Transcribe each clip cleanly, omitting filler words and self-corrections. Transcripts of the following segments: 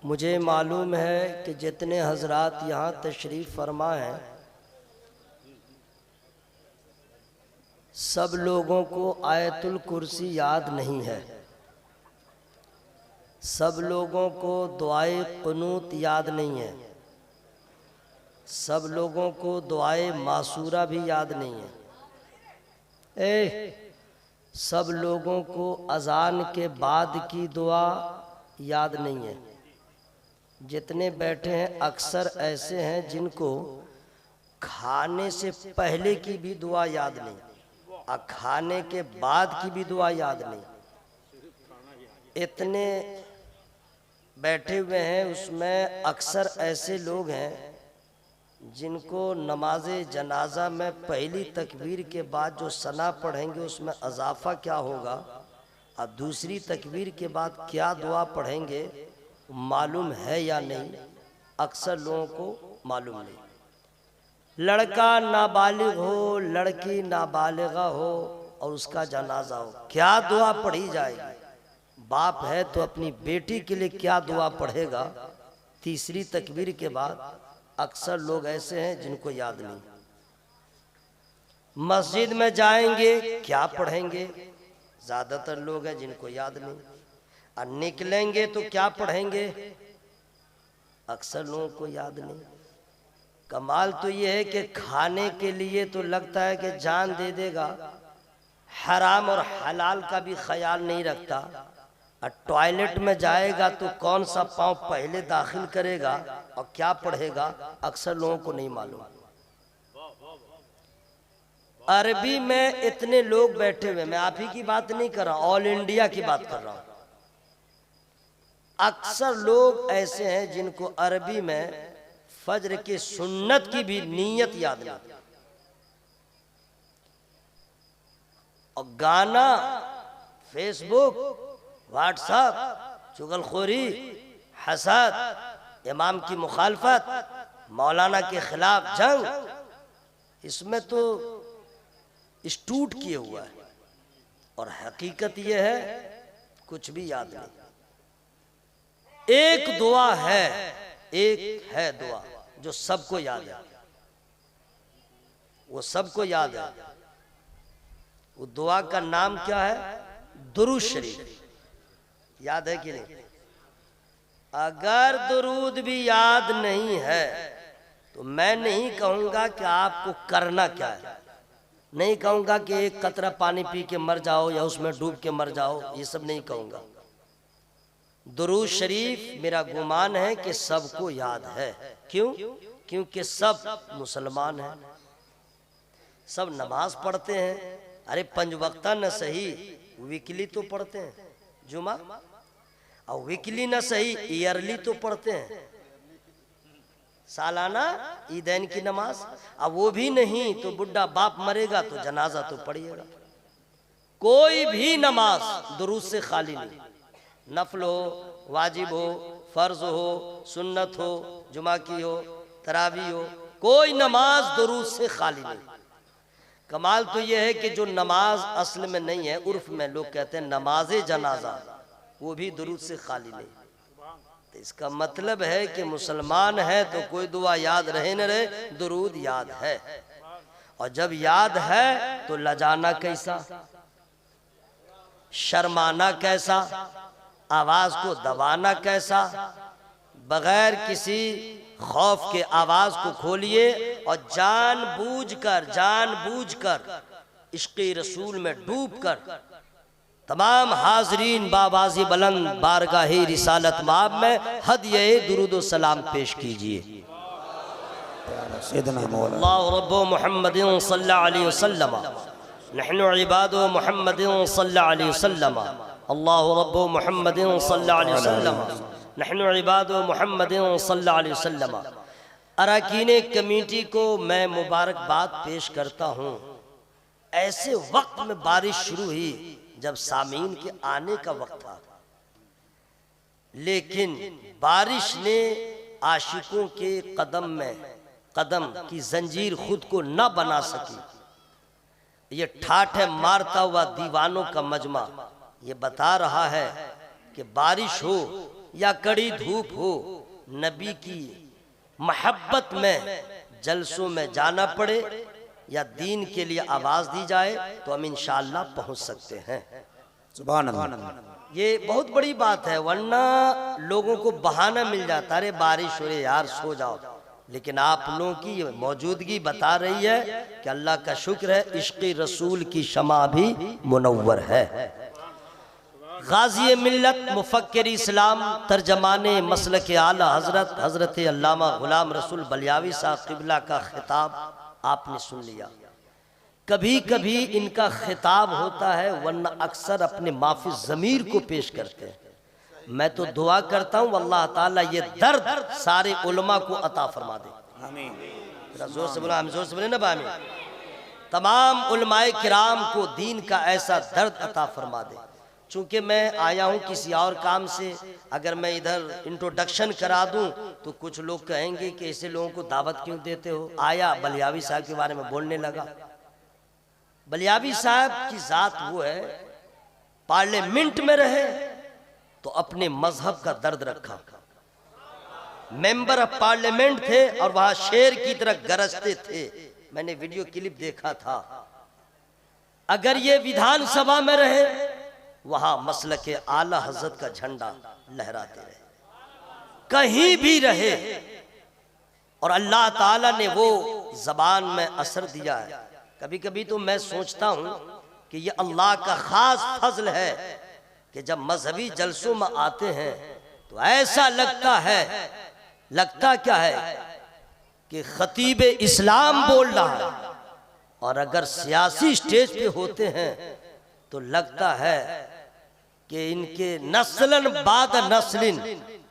मुझे मालूम है कि जितने हजरात यहाँ तशरीफ़ फरमा हैं सब लोगों को आयतुल कुर्सी याद नहीं है, सब लोगों को दुआए कुनूत याद नहीं है, सब लोगों को दुआए मासूरा भी याद नहीं है। सब लोगों को अजान के बाद की दुआ याद नहीं है। जितने बैठे हैं अक्सर ऐसे हैं जिनको खाने से पहले की भी दुआ याद नहीं और खाने के बाद की भी दुआ याद नहीं। इतने बैठे हुए हैं, उसमें अक्सर ऐसे लोग हैं जिनको नमाज़े जनाजा में पहली तकबीर के बाद जो सना पढ़ेंगे उसमें अजाफा क्या होगा और दूसरी तकबीर के बाद क्या दुआ पढ़ेंगे मालूम है या नहीं, अक्सर लोगों को मालूम नहीं। लड़का नाबालिग हो, लड़की नाबालिगा हो और उसका जनाजा हो, क्या दुआ पढ़ी जाएगी? बाप है तो अपनी बेटी के लिए क्या दुआ पढ़ेगा तीसरी तकबीर के बाद? अक्सर लोग ऐसे हैं जिनको याद नहीं। मस्जिद में जाएंगे क्या पढ़ेंगे, ज्यादातर लोग हैं जिनको याद नहीं। और निकलेंगे तो क्या पढ़ेंगे, अक्सर लोगों को याद नहीं। कमाल तो ये है कि खाने के लिए तो लगता है कि जान दे देगा, हराम और हलाल का भी ख्याल नहीं रखता। और टॉयलेट में जाएगा तो कौन सा पांव पहले दाखिल करेगा और क्या पढ़ेगा, अक्सर लोगों को नहीं मालूम। अरबी में इतने लोग बैठे हुए, मैं आप ही की बात नहीं कर रहा, ऑल इंडिया की बात कर रहा हूं। अक्सर लोग ऐसे हैं जिनको अरबी में फज्र की सुन्नत की भी नीयत याद नहीं। और गाना, फेसबुक, व्हाट्सएप, चुगलखोरी, हसद, इमाम की मुखालफत, मौलाना के खिलाफ जंग, इसमें तो स्टूट किए हुआ है। और हकीकत यह है कुछ भी याद नहीं। एक दुआ है, एक है दुआ जो सबको याद है, वो सबको याद है। वो दुआ का नाम क्या है? दुरूद शरीफ। याद है कि नहीं? अगर दुरूद भी याद नहीं है तो मैं नहीं कहूंगा कि आपको करना क्या है, नहीं कहूंगा कि एक कतरा पानी पी के मर जाओ या उसमें डूब के मर जाओ, ये सब नहीं कहूंगा। दुरूद शरीफ मेरा गुमान है कि सबको याद है। क्यों? क्योंकि सब मुसलमान हैं, सब नमाज पढ़ते हैं। अरे पंजवक्ता न सही वीकली तो पढ़ते हैं जुमा, और वीकली न सही ईयरली तो पढ़ते हैं, सालाना ईदैन की नमाज। अब वो भी नहीं तो बुढ़ा बाप मरेगा तो जनाजा तो पढ़िएगा। कोई भी नमाज दुरूद से खाली नहीं, नफल हो, वाजिब हो, फर्ज हो, सुन्नत हो, जुमा की हो, तरावी हो, कोई नमाज दुरूद से खाली नहीं। कमाल तो यह है कि जो नमाज असल में नहीं है, उर्फ में लोग कहते हैं नमाजे जनाजा, वो भी दुरूद से खाली नहीं। तो इसका मतलब है कि मुसलमान है तो कोई दुआ याद रहे न रहे, दुरूद याद है। और जब याद है तो लजाना कैसा, शर्माना कैसा, आवाज को दबाना कैसा, बगैर किसी खौफ के आवाज को खोलिए और जानबूझकर इश्क़े रसूल में डूबकर तमाम हाजरीन बाबाजी बुलंद बारगाहे रिसालत माब में हदिये दुरूद व सलाम पेश कीजिए। अल्लाहु रब्बो मुहम्मदिन सल्लल्लाहु अलैहि वसल्लम, नहनु इबादो मुहम्मदिन सल्लल्लाहु अलैहि वसल्लम, अल्लाहु रब्बो मुहम्मदिन सल्लल्लाहु अलैहि वसल्लम, नहनु इबादो मुहम्मदिन सल्लल्लाहु अलैहि वसल्लम। अरकाने कमेटी को मैं मुबारकबाद पेश करता हूँ। ऐसे वक्त में बारिश शुरू हुई जब सामीन के आने का वक्त था, लेकिन बारिश ने आशिकों के कदम की जंजीर खुद को न बना सकी। ये ठाठे मारता हुआ दीवानों का मजमा ये बता रहा है कि बारिश हो या कड़ी धूप हो, नबी की मोहब्बत में जलसों में जाना पड़े या दीन के लिए आवाज दी जाए तो हम इंशाअल्लाह पहुंच सकते हैं। सुभान अल्लाह। ये बहुत बड़ी बात है, वरना लोगों को बहाना मिल जाता, अरे बारिश हो रही यार सो जाओ। लेकिन आप लोगों की मौजूदगी बता रही है कि अल्लाह का शुक्र है, इश्क़ रसूल की शमा भी मुनव्वर है। गाज़ी मिल्लत मुफक्किर इस्लाम तर्जमाने मसलक आला हजरत हजरत अल्लामा गुलाम रसूल बलियावी साहब क़िबला का खिताब आपने सुन लिया। कभी कभी इनका खिताब होता है, वरना अक्सर अपने माफी ज़मीर को पेश करते हैं। मैं तो दुआ करता हूँ अल्लाह ताला ये दर्द सारे उलमा को अता फरमा दे। आमीन। जोर से बोला, हम जोर से बोले ना बामी। तमाम उलमाए किराम को दीन का ऐसा दर्द अता फरमा दे। चूंकि मैं आया हूँ किसी और काम से, अगर मैं इधर इंट्रोडक्शन करा दूं तो कुछ लोग कहेंगे कि ऐसे लोगों को दावत क्यों देते हो। आया बलियावी साहब के बारे में बोलने लगा। बलियावी साहब की जात वो है, पार्लियामेंट में रहे तो अपने मजहब का दर्द रखा। मेंबर ऑफ पार्लियामेंट थे और वहां शेर की तरह गरजते थे। मैंने वीडियो क्लिप देखा था। अगर ये विधानसभा में रहे, वहां मसलक आला हजरत का झंडा लहराते रहे, कहीं भी रहे। और अल्लाह ताला ने वो जबान में असर दिया है। कभी कभी तो मैं सोचता हूं कि ये अल्लाह का खास फजल है कि जब मजहबी जलसों में आते हैं तो ऐसा लगता क्या है कि खतीब इस्लाम बोल रहा है। और अगर सियासी स्टेज पे होते हैं तो लगता है कि इनके नस्लन बाद नस्लिन,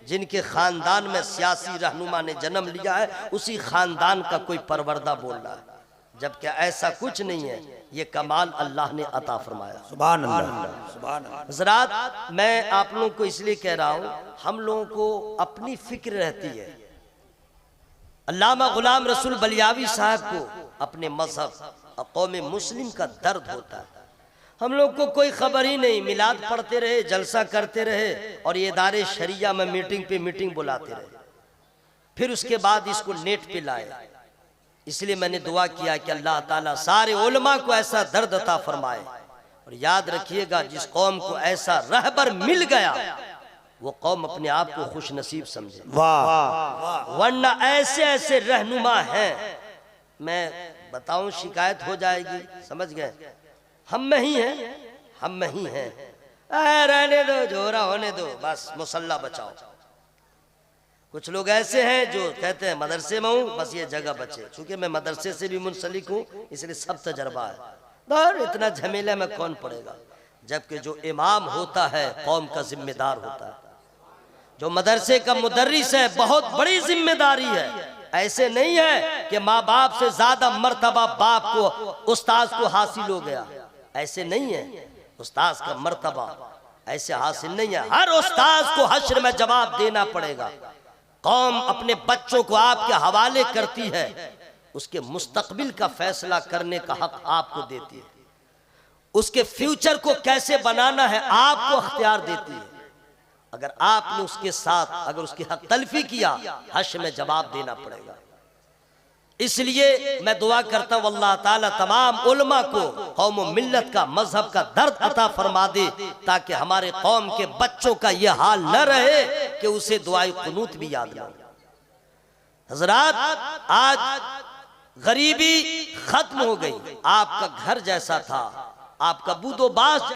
जिनके खानदान में सियासी रहनुमा ने जन्म लिया है, उसी खानदान का कोई परवरदा बोल रहा है। जबकि ऐसा कुछ नहीं है, ये कमाल अल्लाह ने अता फरमाया। सुभान अल्लाह, सुभान अल्लाह। हज़रात, मैं आप लोगों को इसलिए कह रहा हूँ, हम लोगों को अपनी फिक्र रहती है। अल्लामा गुलाम रसूल बलियावी साहब को अपने मजहब कौम मुस्लिम का दर्द होता है। हम लोग को कोई खबर ही नहीं, मिलाद पढ़ते रहे, जलसा करते रहे और ये इदारे शरिया में मीटिंग पे मीटिंग बुलाते रहे। फिर उसके बाद इसको नेट पे लाए। इसलिए मैंने दुआ किया कि अल्लाह ताला सारे उलमा को ऐसा दर्द अता फरमाए। और याद रखिएगा, जिस कौम को ऐसा रहबर मिल गया वो कौम अपने आप को खुश नसीब समझे। वाह। वरना ऐसे ऐसे रहनुमा हैं, मैं बताऊं शिकायत हो जाएगी, समझ गए। हम में ही हैं, रहने दो, जोरा होने दो, बस मुसल्ला बचाओ। कुछ लोग ऐसे हैं जो कहते हैं मदरसे में हूँ, बस ये जगह बचे। चूंकि मैं मदरसे से भी मुंसलिक हूँ, इसलिए सब तजर्बा है। और इतना झमेले में कौन पड़ेगा। जबकि जो इमाम होता है कौम का जिम्मेदार होता है। जो मदरसे का मुदर्रिस है, बहुत बड़ी जिम्मेदारी है। ऐसे नहीं है कि माँ बाप से ज्यादा मर्तबा बाप को, उस्ताद को हासिल हो गया। ऐसे नहीं है। उस्ताद का मर्तबा ऐसे हासिल नहीं है। हर उस्ताद को हश्र में जवाब देना पड़ेगा। कौम अपने बच्चों को आपके हवाले करती है, उसके मुस्तकबिल का फैसला करने का हक आपको देती है। उसके फ्यूचर को कैसे बनाना है आपको अख्तियार देती है। अगर आपने उसके साथ अगर उसकी हक तलफी किया, हश्र में जवाब देना पड़ेगा। इसलिए मैं दुआ करता हूँ अल्लाह ताला तमाम उलमा को कौम व मिल्लत का, मजहब का दर्द अता फरमा दे, ताकि हमारे कौम के बच्चों का यह हाल न रहे कि उसे दुआए कुनूत भी याद ना। हजरात, आज गरीबी खत्म हो गई। आपका घर जैसा था, आपका बूदोबास